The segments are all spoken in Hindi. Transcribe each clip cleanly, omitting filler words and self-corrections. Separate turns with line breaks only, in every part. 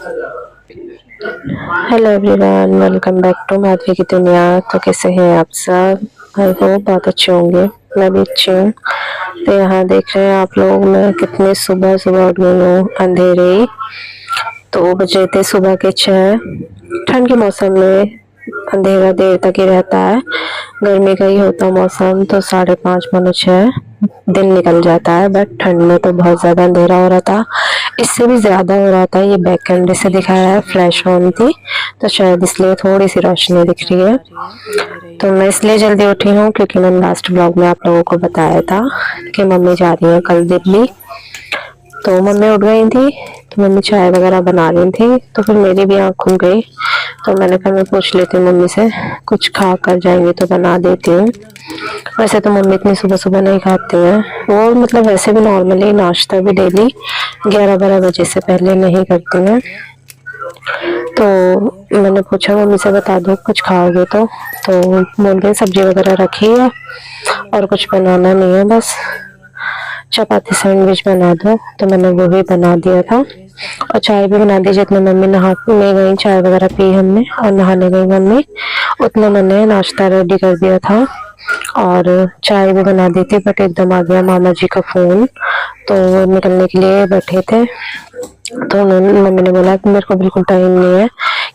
Hello everyone, welcome back to Madhavi की दुनिया। तो कैसे हैं आप सब? आई होप बहुत अच्छे होंगे। मैं भी अच्छी हूँ। तो यहाँ देख रहे हैं आप लोग, मैं कितने सुबह सुबह उठ गई हूँ। अंधेरे ही तो बज रहे थे सुबह के 6। ठंड के मौसम में अंधेरा देर तक ही रहता है। गर्मी का ही होता मौसम तो 5:30 पौने 6 दिन निकल जाता है। बट ठंड में तो बहुत ज़्यादा अंधेरा हो रहा था, इससे भी ज़्यादा हो रहा था। ये बैक कैमरे से दिखा रहा है, फ्लैश ऑन थी तो शायद इसलिए थोड़ी सी रोशनी दिख रही है। तो मैं इसलिए जल्दी उठी हूँ क्योंकि मैंने लास्ट ब्लॉग में आप लोगों को बताया था कि मम्मी जा रही है कल दिल्ली। तो मम्मी उठ गई थी तो मम्मी चाय वगैरह बना रही थी, तो फिर मेरी भी आँख खुल गई। तो मैंने कहा मैं पूछ लेती हूँ मम्मी से, कुछ खा कर जाएंगी तो बना देती हूँ। वैसे तो मम्मी इतनी सुबह सुबह नहीं खाती हैं, वो मतलब वैसे भी नॉर्मली नाश्ता भी डेली 11-12 बजे से पहले नहीं करती हैं। तो मैंने पूछा मम्मी से, बता दो कुछ खाओगे तो बोल रही सब्जी वगैरह रखी है और कुछ बनाना नहीं है, बस चपाती सैंडविच बना दो। तो मैंने वो भी बना दिया था और चाय भी बना दी। जितने मम्मी नहाने गई, चाय वगैरह पी हमने और नहाने गई मम्मी, उतना मैंने नाश्ता रेडी कर दिया था और चाय भी बना दी थी। बट एकदम आ गया मामा जी का फोन, तो वो निकलने के लिए बैठे थे। तो उन्होंने, मम्मी ने बोला कि मेरे को बिल्कुल टाइम नहीं है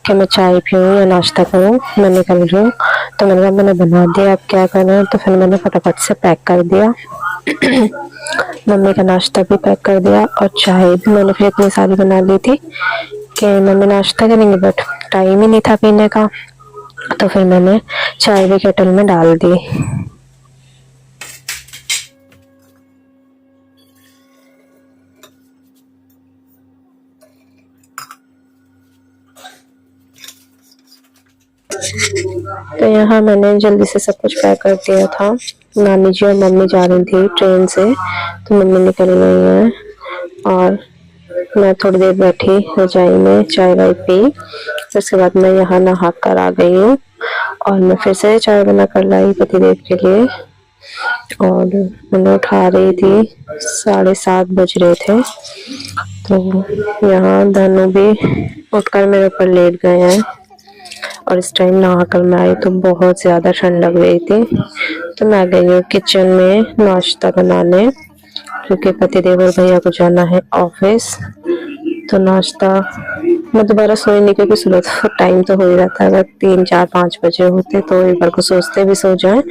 कि मैं चाय पीऊँ या नाश्ता करूँ, मैं निकल रही हूँ। तो मैंने कहा मैंने बना दिया, अब क्या करना है। तो फिर मैंने फटाफट से पैक कर दिया। मम्मी का नाश्ता भी पैक कर दिया और चाय भी मैंने फिर इतनी सारी बना ली थी कि मम्मी नाश्ता करेंगे बट टाइम ही नहीं था पीने का। तो फिर मैंने चाय भी केटल में डाल दी। तो यहाँ मैंने जल्दी से सब कुछ पैक कर दिया था। नानी जी और मम्मी जा रही थी ट्रेन से, तो मम्मी निकल गई हैं और मैं थोड़ी देर बैठी रजाई में, चाय वाय पी। उसके बाद मैं यहाँ नहा कर आ गई हूँ और मैं फिर से चाय बना कर लाई पतिदेव के लिए। और मैंने उठा रही थी, 7:30 बज रहे थे। तो यहाँ धनु भी उठकर मेरे ऊपर लेट गए हैं और इस टाइम नहाकर मैं आई तो बहुत ज़्यादा ठंड लग रही थी। तो मैं आ गई हूँ किचन में नाश्ता बनाने, क्योंकि पतिदेव और भैया को जाना है ऑफिस। तो नाश्ता मैं दोबारा सोई नहीं, क्योंकि सुबह तो टाइम तो हो ही रहता है। अगर 3-4-5 बजे होते तो एक बार को सोचते भी सो जाए,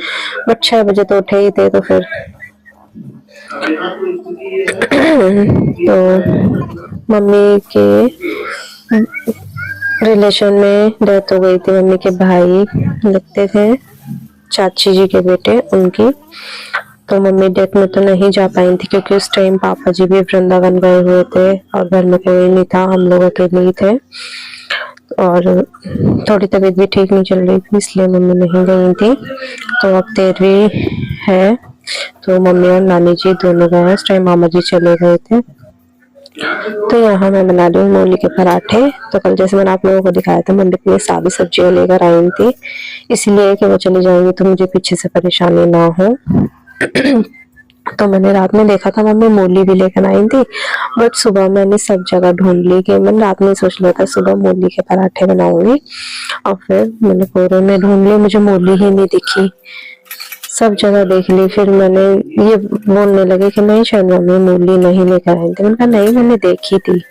बट 6 बजे तो उठे ही थे। तो फिर तो मम्मी के रिलेशन में डेथ हो गई थी। मम्मी के भाई लगते थे, चाची जी के बेटे उनकी। तो मम्मी डेथ में तो नहीं जा पाई थी क्योंकि उस टाइम पापा जी भी वृंदावन गए हुए थे और घर में कोई नहीं था, हम लोग अकेले ही थे। और थोड़ी तबीयत भी ठीक नहीं चल रही थी, इसलिए मम्मी नहीं गई थी। तो अब 13वीं है तो मम्मी और नानी जी दोनों गए हैं। उस टाइम मामा जी चले गए थे। तो यहाँ मैं बना रही हूँ मूली के पराठे। तो कल जैसे मैंने आप लोगों को दिखाया था, मम्मी इतनी सारी सब्जियां लेकर आई थी, इसलिए कि वो चली जाएंगी तो मुझे पीछे से परेशानी ना हो। तो मैंने रात में देखा था मम्मी मूली भी लेकर आई थी, बट सुबह मैंने सब जगह ढूंढ ली कि मैंने रात में सोच लिया था सुबह मूली के पराठे बनाऊंगी। और फिर मैंने पूरे में ढूंढ ली, मुझे मूली ही नहीं दिखी, सब जगह देख ली। फिर मैंने ये बोलने लगे कि नहीं शायद मम्मी मूली नहीं लेकर आई थी। मैंने कहा नहीं, मैंने देखी थी।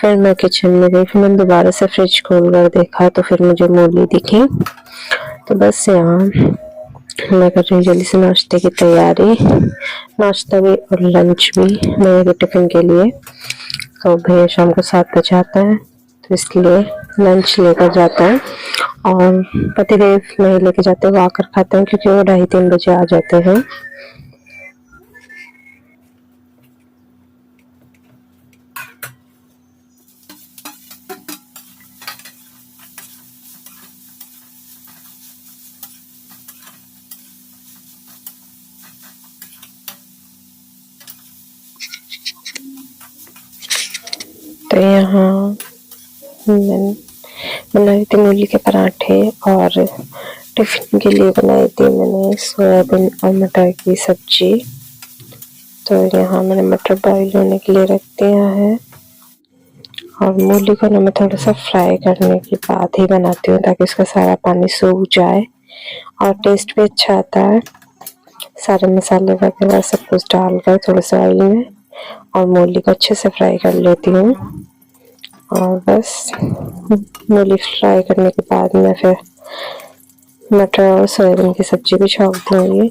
फिर मैं किचन में गई, फिर मैंने दोबारा से फ्रिज खोल कर देखा तो फिर मुझे मूली दिखी। तो बस यहाँ मैं कर रही हूँ जल्दी से नाश्ते की तैयारी, नाश्ता भी और लंच भी मेरे टिफिन के लिए। तो भैया शाम को 7 बजे आता है तो इसलिए लंच लेकर जाता है और पतिदेव नहीं लेके जाते, वो आकर खाते हैं क्योंकि वो 2:30-3 बजे आ जाते हैं। तो यहाँ मैंने बनाई थी मूली के पराठे और टिफिन के लिए बनाई थी मैंने सोयाबीन और मटर की सब्जी। तो यहाँ मैंने मटर बॉईल होने के लिए रख दिया है और मूली को ना मैं थोड़ा सा फ्राई करने के बाद ही बनाती हूँ ताकि उसका सारा पानी सूख जाए और टेस्ट भी अच्छा आता है। सारे मसाले वगैरह सब कुछ डालकर थोड़ा सा ऑयल में और मूली को अच्छे से फ्राई कर लेती हूँ। और बस मूली फ्राई करने के बाद मैं फिर मटर और सोयाबीन की सब्जी भी छौंक दूँगी।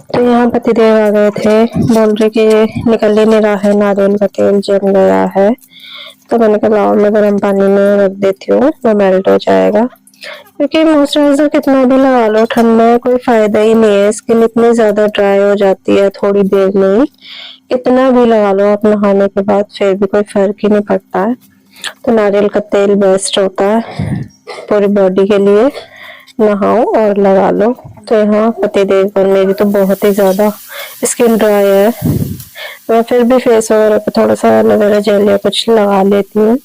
तो यहाँ पतिदेव आ गए थे, बोल रहे कि निकल ही नहीं रहा है, नारियल का तेल जम गया है। तो मैंने कहा लाओ मैं गर्म पानी में रख देती हूँ, वो मेल्ट हो जाएगा। क्योंकि मॉइस्चराइजर कितना भी लगा लो ठंड में कोई फायदा ही नहीं है, स्किन इतनी ज्यादा ड्राई हो जाती है थोड़ी देर में ही। कितना भी लगा लो आप नहाने के बाद फिर भी कोई फर्क ही नहीं पड़ता है। तो नारियल का तेल बेस्ट होता है पूरी बॉडी के लिए, नहाओ और लगा लो। तो यहाँ पतिदेव पर मेरी तो बहुत ही ज्यादा स्किन ड्राई है, मैं फिर भी फेस वगैरह पे थोड़ा सा एलोवेरा जेल या कुछ लगा लेती हूँ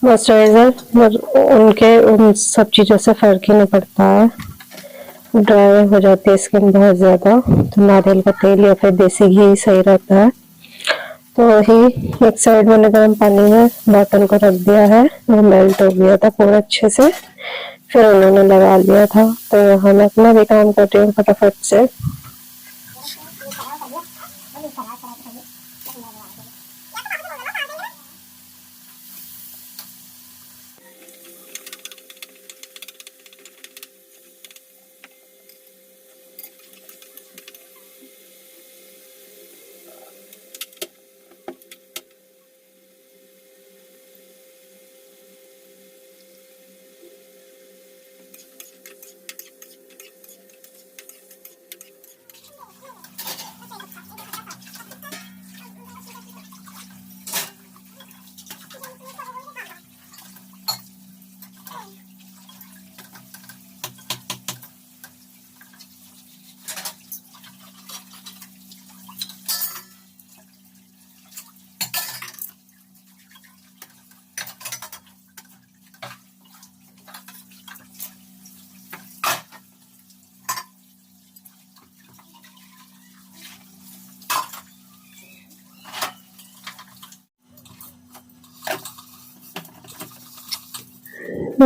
मॉइस्चराइजर, पर उनके उन सब चीजों से फर्क ही नहीं पड़ता है, ड्राई हो जाती है स्किन बहुत ज्यादा। तो नारियल का तेल या फिर देसी घी सही रहता है। तो वही एक साइड मैंने गर्म पानी में बॉटल को रख दिया है, वो मेल्ट हो गया था पूरा अच्छे से, फिर उन्होंने लगा लिया था। तो यहाँ मैं अपना भी काम कर रही हूँ फटाफट से।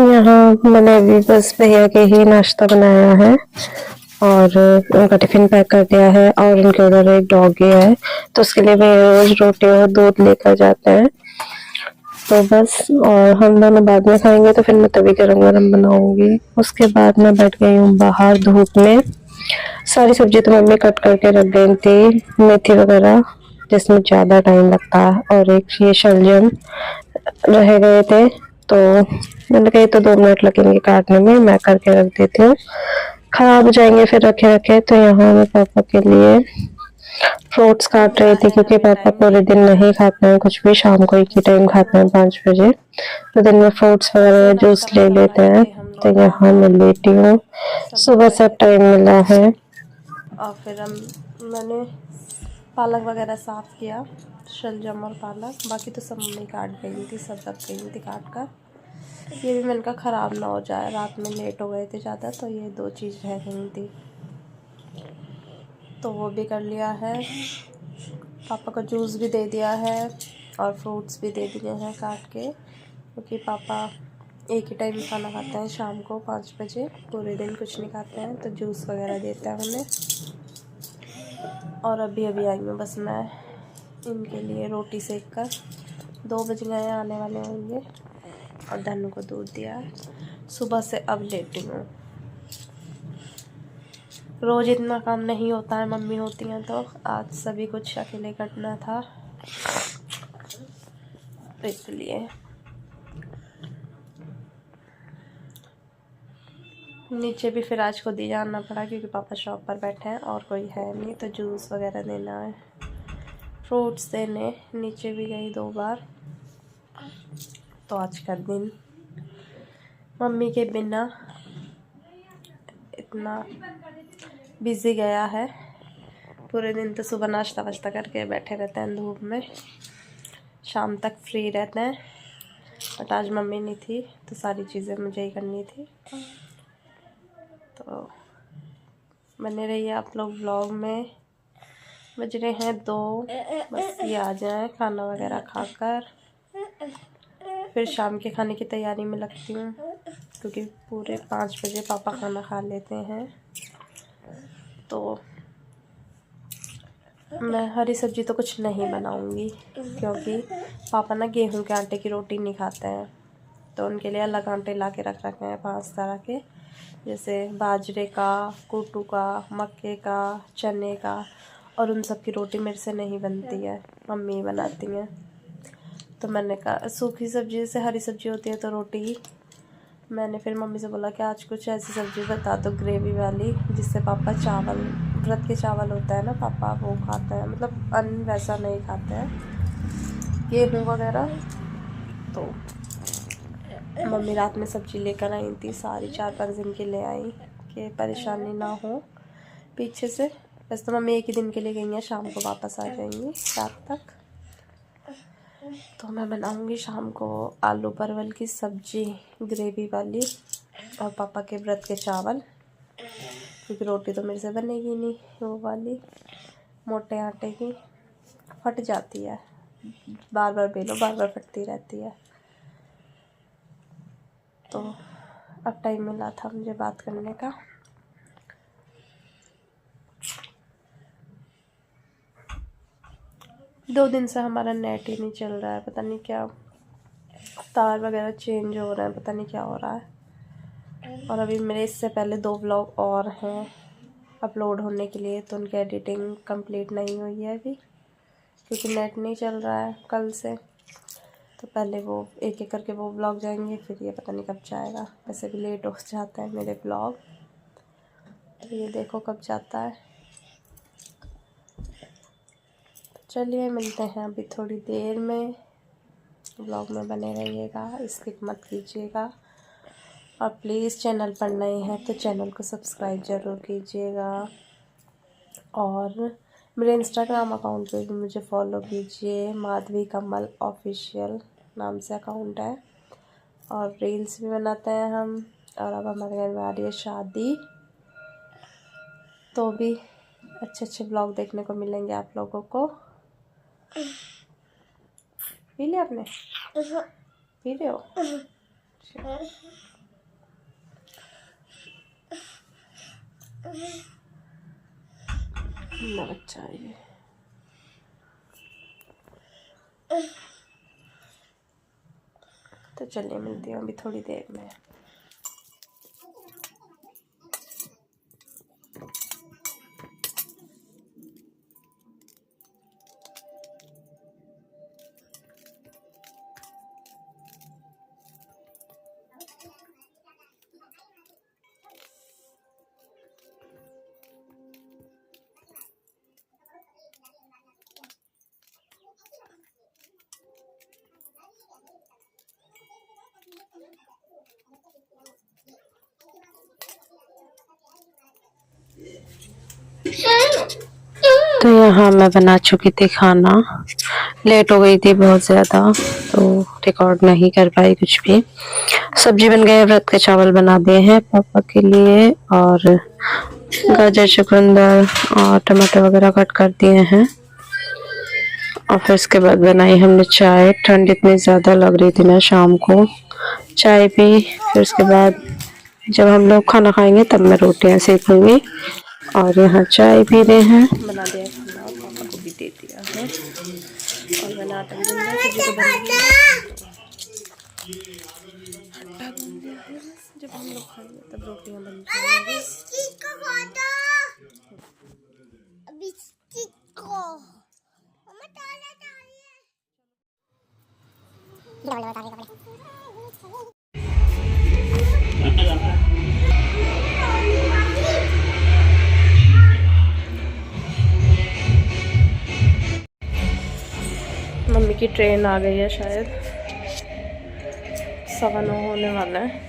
यहाँ मैंने अभी बस भैया के ही नाश्ता बनाया है और उनका टिफिन पैक कर दिया है, और उनके उधर एक डॉगी है तो उसके लिए भैया रोज रोटी और दूध लेकर जाते हैं। तो बस, और हम दोनों बाद में खाएंगे तो फिर मैं तभी गरम गरम बनाऊंगी। उसके बाद मैं बैठ गई हूँ बाहर धूप में। सारी सब्जी तो मम्मी कट करके रख गई थी, मेथी वगैरह जिसमें ज्यादा टाइम लगता है, और एक ये शलजम रह गए थे तो मैंने कहा तो 2 मिनट लगेंगे काटने में, मैं करके रख देती हूँ, खराब हो जाएंगे फिर रखे रखे। तो यहाँ मैं पापा के लिए फ्रूट्स काट रही थी क्योंकि पापा पूरे दिन नहीं खाते हैं कुछ भी, शाम को एक ही टाइम खाते हैं 5 बजे। तो दिन में फ्रूट्स वगैरह जूस ले लेते हैं। तो यहाँ मैं लेटी हूँ, सुबह से टाइम मिला है।
और फिर मैंने पालक वगैरह साफ़ किया, शलजम और पालक, बाकी तो सब मम्मी काट गई थी, सब रख गई थी काट कर। ये भी मैंने कहा ख़राब ना हो जाए, रात में लेट हो गए थे ज़्यादा, तो ये 2 चीज़ रह गई थी तो वो भी कर लिया है। पापा को जूस भी दे दिया है और फ्रूट्स भी दे दिए हैं काट के, क्योंकि पापा एक ही टाइम खाना खाते हैं शाम को 5 बजे, पूरे दिन कुछ नहीं खाते हैं, तो जूस वगैरह देता है उन्हें। और अभी अभी आई हूँ बस मैं इनके लिए रोटी सेक कर, 2 बज गए आने वाले होंगे, और धनु को दूध दिया है। सुबह से अब लेटी हूँ, रोज़ इतना काम नहीं होता है, मम्मी होती हैं तो आज सभी कुछ अकेले करना था, तो इसलिए नीचे भी फिर आज खुद ही जाना पड़ा क्योंकि पापा शॉप पर बैठे हैं और कोई है नहीं, तो जूस वगैरह देना है, फ्रूट्स देने नीचे भी गई 2 बार। तो आज का दिन मम्मी के बिना इतना बिज़ी गया है। पूरे दिन तो सुबह नाश्ता वाश्ता करके बैठे रहते हैं धूप में, शाम तक फ्री रहते हैं, बट आज मम्मी नहीं थी तो सारी चीज़ें मुझे ही करनी थी। तो बने रहिए आप लोग ब्लॉग में, बज रहे हैं 2, बस ये आ जाए खाना वगैरह खाकर फिर शाम के खाने की तैयारी में लगती हूँ, क्योंकि पूरे 5 बजे पापा खाना खा लेते हैं। तो मैं हरी सब्जी तो कुछ नहीं बनाऊँगी, क्योंकि पापा ना गेहूं के आटे की रोटी नहीं खाते हैं, तो उनके लिए अलग आटे ला के रख रखे हैं 5 तरह के, जैसे बाजरे का, कुट्टू का, मक्के का, चने का, और उन सब की रोटी मेरे से नहीं बनती है, मम्मी बनाती हैं। तो मैंने कहा सूखी सब्जी जैसे हरी सब्जी होती है तो रोटी, मैंने फिर मम्मी से बोला कि आज कुछ ऐसी सब्जी बता दो ग्रेवी वाली, जिससे पापा चावल, व्रत के चावल होता है ना पापा, वो खाते हैं, मतलब अन्न वैसा नहीं खाते हैं, गेहूँ वगैरह। तो मम्मी रात में सब्जी लेकर आई थी, सारी 4-5 दिन की ले आई कि परेशानी ना हो पीछे से। वैसे तो मम्मी एक ही दिन के लिए गई हैं, शाम को वापस आ जाएंगी रात तक। तो मैं बनाऊंगी शाम को आलू परवल की सब्जी ग्रेवी वाली, और पापा के व्रत के चावल, क्योंकि रोटी तो मेरे से बनेगी नहीं वो वाली मोटे आटे की, फट जाती है, बार बार बेलो बार बार फटती रहती है। तो अब टाइम मिला था मुझे बात करने का। दो दिन से हमारा नेट ही नहीं चल रहा है, पता नहीं क्या, तार वगैरह चेंज हो रहा है, पता नहीं क्या हो रहा है। और अभी मेरे इससे पहले 2 व्लॉग और हैं अपलोड होने के लिए, तो उनकी एडिटिंग कंप्लीट नहीं हुई है अभी, क्योंकि नेट नहीं चल रहा है कल से। तो पहले वो एक एक करके वो व्लॉग जाएंगे, फिर ये पता नहीं कब जाएगा, वैसे भी लेट हो जाता है मेरे व्लॉग, तो ये देखो कब जाता है। चलिए मिलते हैं अभी थोड़ी देर में, व्लॉग में बने रहिएगा, स्किप मत कीजिएगा, और प्लीज़ चैनल पर नए हैं तो चैनल को सब्सक्राइब ज़रूर कीजिएगा, और मेरे इंस्टाग्राम अकाउंट पे भी मुझे फॉलो कीजिए, माधवी कमल ऑफिशियल नाम से अकाउंट है, और रील्स भी बनाते हैं हम। और अब हमारे घर में आ रही है शादी, तो भी अच्छे अच्छे ब्लॉग देखने को मिलेंगे आप लोगों को। पी लिया आपने? पी रहे हो? बच्चा ये तो चलिए मिलती हूँ अभी थोड़ी देर में।
तो यहाँ मैं बना चुकी थी खाना, लेट हो गई थी बहुत ज़्यादा, तो रिकॉर्ड नहीं कर पाई कुछ भी। सब्जी बन गई, व्रत के चावल बना दिए हैं पापा के लिए, और गाजर, चुकंदर और टमाटर वगैरह कट कर दिए हैं। और फिर उसके बाद बनाई हमने चाय, ठंड इतनी ज़्यादा लग रही थी ना, शाम को चाय पी। फिर उसके बाद जब हम लोग खाना खाएंगे तब मैं रोटियां सेकूंगी, और यहाँ चाय पी रहे हैं।
बना दिया खाना, पापा को भी दे दिया है, और मैंने आटा भी गूंदा है, सब्जी को बन गया, आटा गूंद दिया है, जब हम लोग खाएंगे तब रोटियां बन जाएंगी। मम्मी की ट्रेन आ गई है, शायद 9:15 होने वाला है।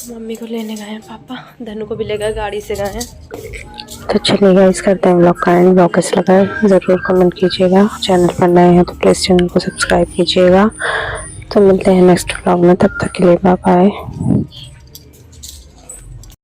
मम्मी को लेने गए हैं पापा, धनु को भी ले गए, गाड़ी से गए हैं।
तो चलिए गाइस, करते हैं व्लॉग का एंड। व्लॉग कैसा लगा ज़रूर कमेंट कीजिएगा, चैनल पर नए हैं तो प्लीज़ चैनल को सब्सक्राइब कीजिएगा। तो मिलते हैं नेक्स्ट व्लॉग में, तब तक के लिए बाय बाय।